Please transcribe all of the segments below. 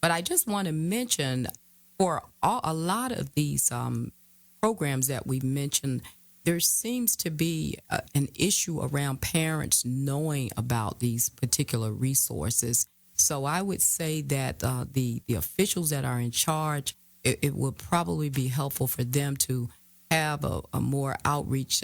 But I just want to mention for a lot of these programs that we mentioned, there seems to be an issue around parents knowing about these particular resources. So I would say that the officials that are in charge, it would probably be helpful for them to have a more outreach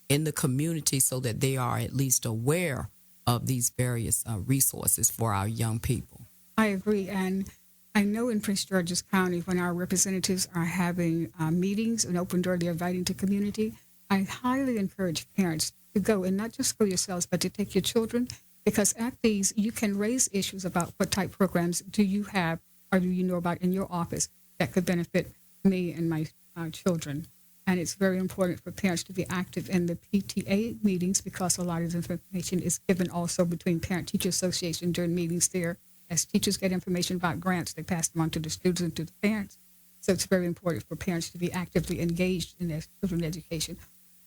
in the community so that they are at least aware of these various resources for our young people. I agree. And I know in Prince George's County, when our representatives are having meetings, an open door they're inviting to community, I highly encourage parents to go and not just for yourselves, but to take your children, because at these, you can raise issues about what type programs do you have or do you know about in your office that could benefit me and my children. And it's very important for parents to be active in the PTA meetings because a lot of information is given also between Parent-Teacher Association during meetings there. As teachers get information about grants, they pass them on to the students and to the parents. So it's very important for parents to be actively engaged in their children's education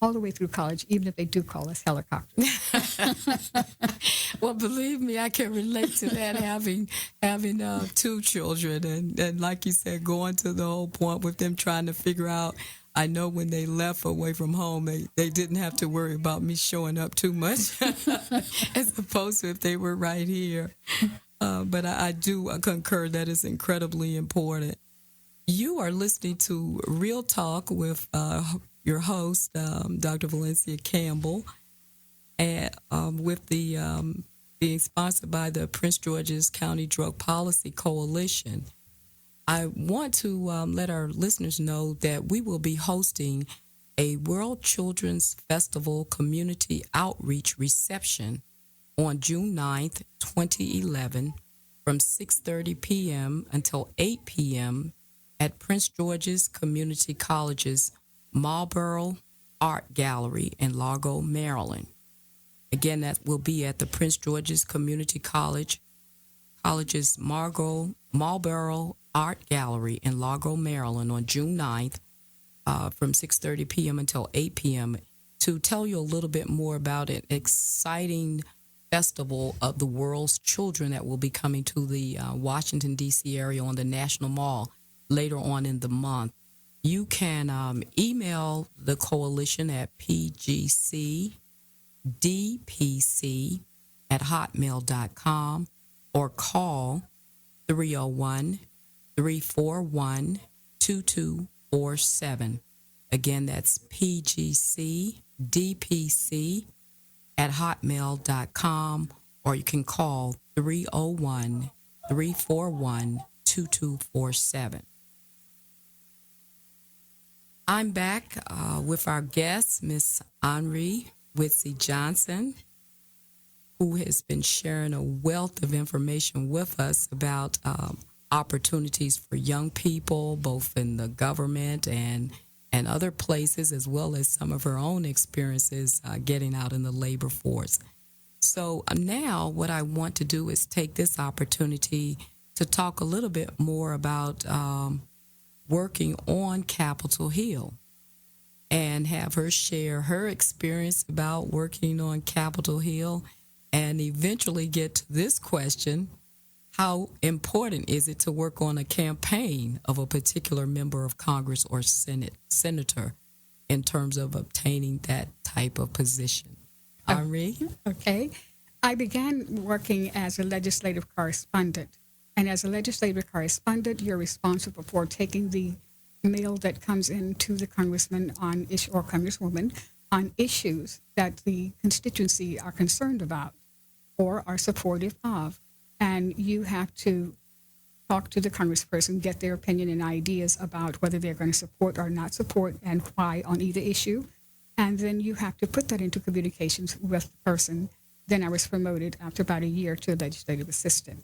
all the way through college, even if they do call us helicopters. Well, believe me, I can relate to that, having two children. And like you said, going to the whole point with them trying to figure out, I know when they left away from home, they didn't have to worry about me showing up too much, as opposed to if they were right here. But I do concur that is incredibly important. You are listening to Real Talk with your host, Dr. Valencia Campbell, and with the being sponsored by the Prince George's County Drug Policy Coalition. I want to let our listeners know that we will be hosting a World Children's Festival Community Outreach Reception on June 9th, 2011, from 6:30 p.m. until 8 p.m. at Prince George's Community College's Marlboro Art Gallery in Largo, Maryland. Again, that will be at the Prince George's Community College's Marlboro Art Gallery in Largo, Maryland on June 9th from 6:30 p.m. until 8 p.m. to tell you a little bit more about an exciting festival of the world's children that will be coming to the Washington, D.C. area on the National Mall later on in the month. You can email the coalition at pgcdpc@hotmail.com or call 301-341-2247. Again, that's pgcdpc@hotmail.com, or you can call 301-341-2247. I'm back with our guest, Miss Henri Witsy Johnson, who has been sharing a wealth of information with us about opportunities for young people, both in the government and other places, as well as some of her own experiences getting out in the labor force. So now what I want to do is take this opportunity to talk a little bit more about working on Capitol Hill and have her share her experience about working on Capitol Hill and eventually get to this question: how important is it to work on a campaign of a particular member of Congress or senator in terms of obtaining that type of position? Henri? Okay. I began working as a legislative correspondent. And as a legislative correspondent, you're responsible for taking the mail that comes in to the congressman on or congresswoman on issues that the constituency are concerned about or are supportive of. And you have to talk to the congressperson, get their opinion and ideas about whether they're going to support or not support and why on either issue. And then you have to put that into communications with the person. Then I was promoted after about a year to a legislative assistant.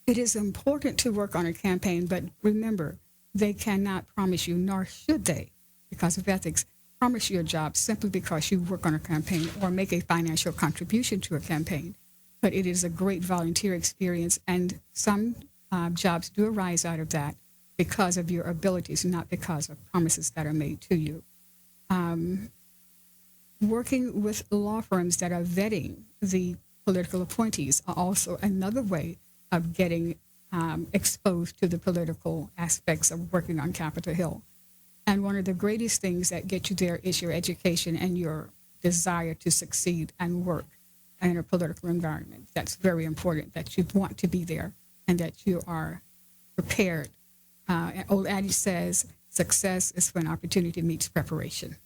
It is important to work on a campaign, but remember, they cannot promise you, nor should they, because of ethics, promise you a job simply because you work on a campaign or make a financial contribution to a campaign. But it is a great volunteer experience, and some jobs do arise out of that because of your abilities, not because of promises that are made to you. Working with law firms that are vetting the political appointees are also another way of getting exposed to the political aspects of working on Capitol Hill. And one of the greatest things that get you there is your education and your desire to succeed and work in a political environment. That's very important, that you want to be there and that you are prepared. An old adage says, success is when opportunity meets preparation.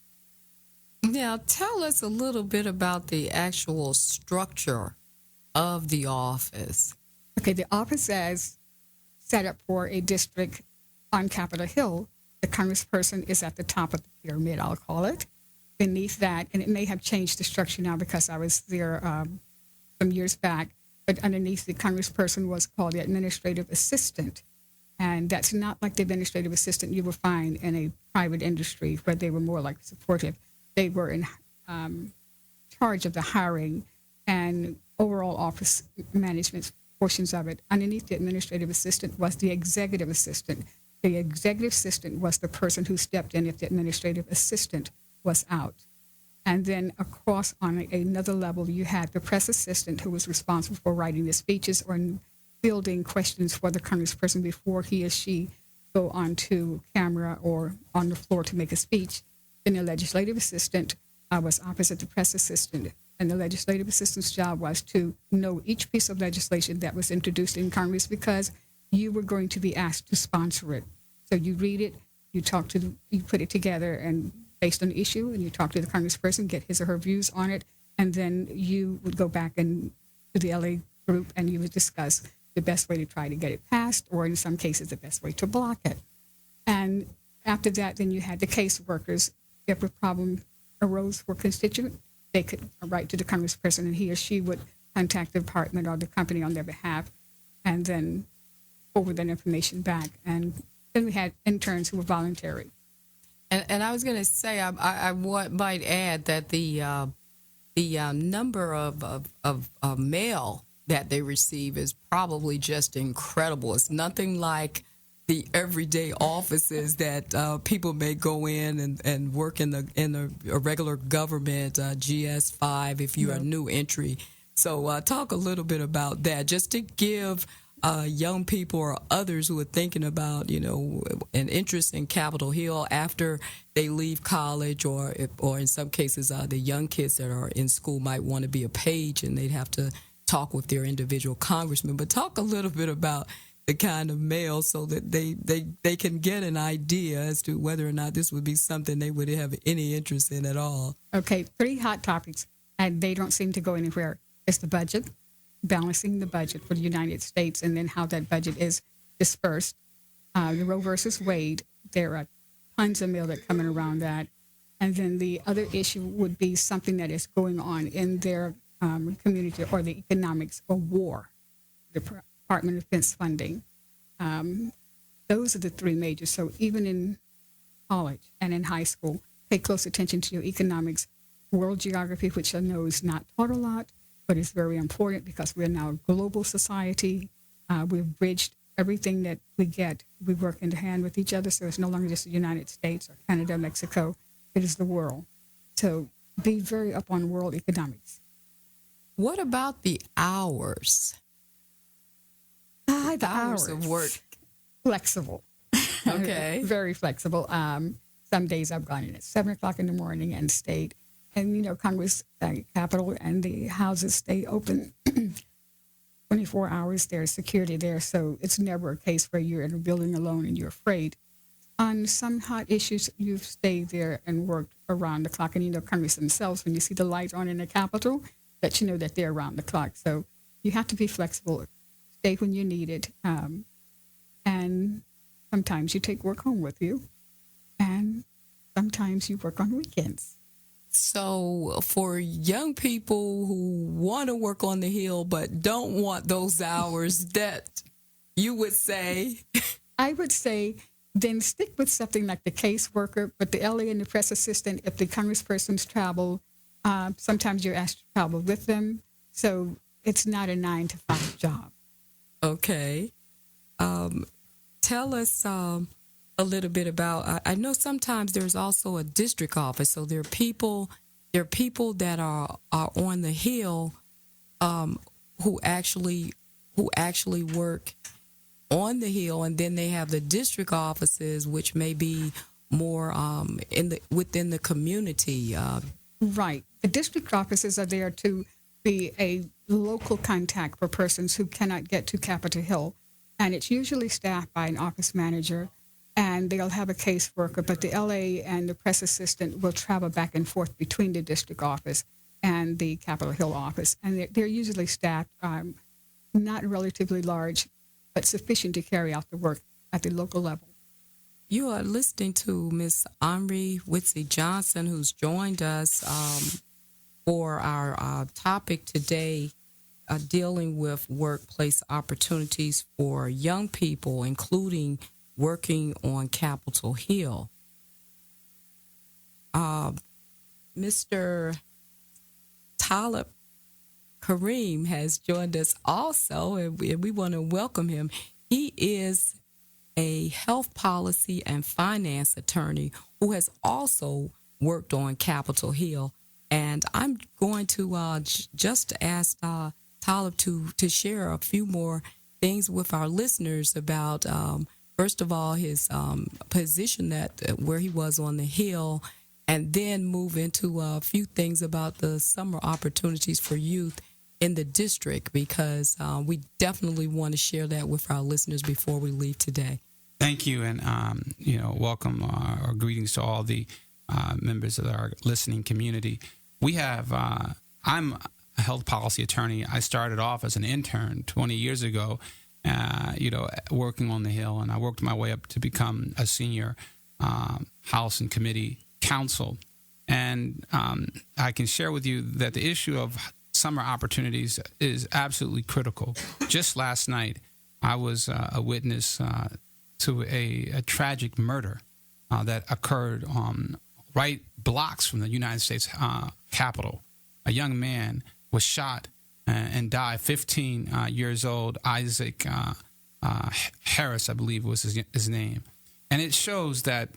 Now, tell us a little bit about the actual structure of the office. Okay, the office is set up for a district on Capitol Hill. The congressperson is at the top of the pyramid, I'll call it. Beneath that, and it may have changed the structure now because I was there some years back, but underneath the congressperson was called the administrative assistant. And that's not like the administrative assistant you would find in a private industry where they were more like supportive. They were in charge of the hiring and overall office management portions of it. Underneath the administrative assistant was the executive assistant. The executive assistant was the person who stepped in if the administrative assistant was out. And then across on another level, you had the press assistant who was responsible for writing the speeches or fielding questions for the congressperson before he or she go onto camera or on the floor to make a speech. Then the legislative assistant was opposite the press assistant. And the legislative assistant's job was to know each piece of legislation that was introduced in Congress because you were going to be asked to sponsor it. So you read it, you put it together and based on the issue, and you talk to the congressperson, get his or her views on it, and then you would go back to the LA group and you would discuss the best way to try to get it passed, or in some cases, the best way to block it. And after that, then you had the caseworkers. If a problem arose for a constituent, they could write to the congressperson, and he or she would contact the department or the company on their behalf, and then forward that information back. And then we had interns who were voluntary. And I was going to say, I might add that the number of mail that they receive is probably just incredible. It's nothing like the everyday offices that people may go in and work in a regular government, GS5, if you're a new entry. So talk a little bit about that, just to give young people or others who are thinking about, an interest in Capitol Hill after they leave college, or in some cases, the young kids that are in school might want to be a page and they'd have to talk with their individual congressman. But talk a little bit about the kind of mail so that they can get an idea as to whether or not this would be something they would have any interest in at all. Okay, 3 hot topics, and they don't seem to go anywhere. It's the budget, balancing the budget for the United States, and then how that budget is dispersed. The Roe versus Wade, there are tons of mail that coming around that. And then the other issue would be something that is going on in their community, or the economics or war, the Department of Defense funding. Those are the 3 majors. So even in college and in high school, pay close attention to your economics, world geography, which I know is not taught a lot, but it's very important because we're now a global society. We've bridged everything that we get. We work hand in hand with each other, so it's no longer just the United States or Canada, Mexico. It is the world. So be very up on world economics. What about the hours? The hours of work. Flexible. Okay. Very flexible. Some days I've gone in at 7 o'clock in the morning and stayed. And, Congress, Capitol, and the houses stay open 24 hours. There's security there, so it's never a case where you're in a building alone and you're afraid. On some hot issues, you've stayed there and worked around the clock. And, Congress themselves, when you see the lights on in the Capitol, that you know that they're around the clock. So you have to be flexible, stay when you need it. And sometimes you take work home with you, and sometimes you work on weekends. So for young people who want to work on the Hill but don't want those hours, that you would say? I would say then stick with something like the caseworker, but the LA and the press assistant, if the congresspersons travel, sometimes you're asked to travel with them. So it's not a 9-to-5 job. Okay. Tell us a little bit about, I know sometimes there's also a district office, so there are people that are on the Hill who actually work on the Hill, and then they have the district offices, which may be more within the community. Right. The district offices are there to be a local contact for persons who cannot get to Capitol Hill, and it's usually staffed by an office manager, and they'll have a caseworker, but the LA and the press assistant will travel back and forth between the district office and the Capitol Hill office, and they're usually staffed, not relatively large, but sufficient to carry out the work at the local level. You are listening to Miss Omri Witsy Johnson, who's joined us for our topic today, dealing with workplace opportunities for young people, including working on Capitol Hill. Mr. Talib Kareem has joined us also, and we want to welcome him. He is a health policy and finance attorney who has also worked on Capitol Hill. And I'm going to just ask Talib to share a few more things with our listeners about, first of all, his position where he was on the Hill, and then move into a few things about the summer opportunities for youth in the district, because we definitely want to share that with our listeners before we leave today. Thank you, and welcome or greetings to all the members of our listening community. We have, I'm a health policy attorney. I started off as an intern 20 years ago, working on the Hill, and I worked my way up to become a senior House and committee counsel. And I can share with you that the issue of summer opportunities is absolutely critical. Just last night, I was a witness to a tragic murder that occurred right blocks from the United States Capitol. A young man was shot and died, 15 years old, Isaac Harris, I believe was his name. And it shows that,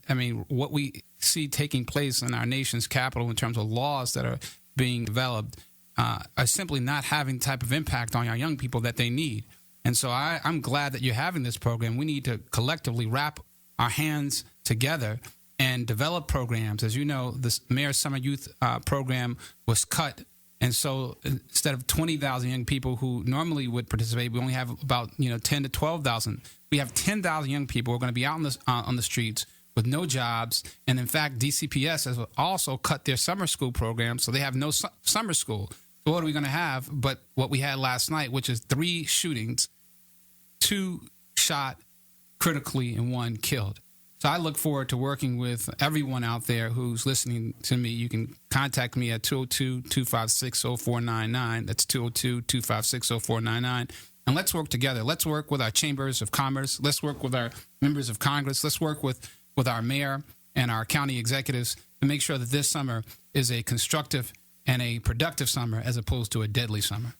what we see taking place in our nation's capital in terms of laws that are being developed are simply not having the type of impact on our young people that they need. And so I'm glad that you're having this program. We need to collectively wrap our hands together and develop programs. As you know, the Mayor's Summer Youth program was cut. And so instead of 20,000 young people who normally would participate, we only have about 10 to 12,000. We have 10,000 young people who are going to be out on the streets with no jobs. And in fact, DCPS has also cut their summer school program, so they have no summer school. So what are we going to have but what we had last night, which is 3 shootings, 2 shot critically and 1 killed. So I look forward to working with everyone out there who's listening to me. You can contact me at 202-256-0499. That's 202-256-0499. And let's work together. Let's work with our chambers of commerce. Let's work with our members of Congress. Let's work with our mayor and our county executives to make sure that this summer is a constructive and a productive summer as opposed to a deadly summer.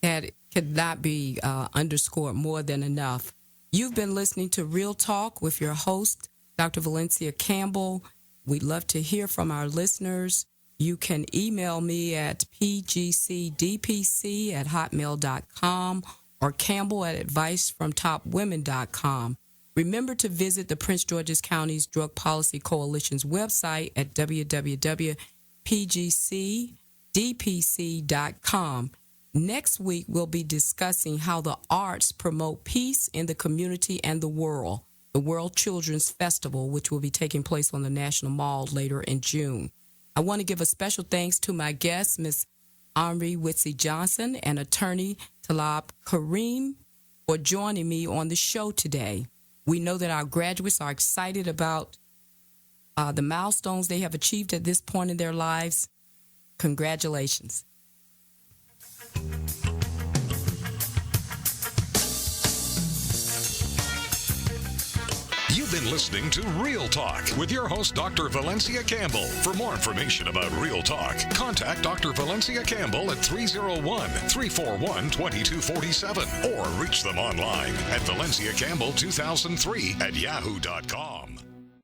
That could not be underscored more than enough. You've been listening to Real Talk with your host, Dr. Valencia Campbell. We'd love to hear from our listeners. You can email me at pgcdpc@hotmail.com or campbell@advicefromtopwomen.com. Remember to visit the Prince George's County's Drug Policy Coalition's website at www.pgcdpc.com. Next week, we'll be discussing how the arts promote peace in the community and the World Children's Festival, which will be taking place on the National Mall later in June. I want to give a special thanks to my guest, Ms. Omri Witsy Johnson, and attorney Talib Kareem, for joining me on the show today. We know that our graduates are excited about the milestones they have achieved at this point in their lives. Congratulations. You've been listening to Real Talk with your host, Dr. Valencia Campbell. For more information about Real Talk, contact Dr. Valencia Campbell at 301-341-2247 or reach them online at valenciacampbell2003 at yahoo.com.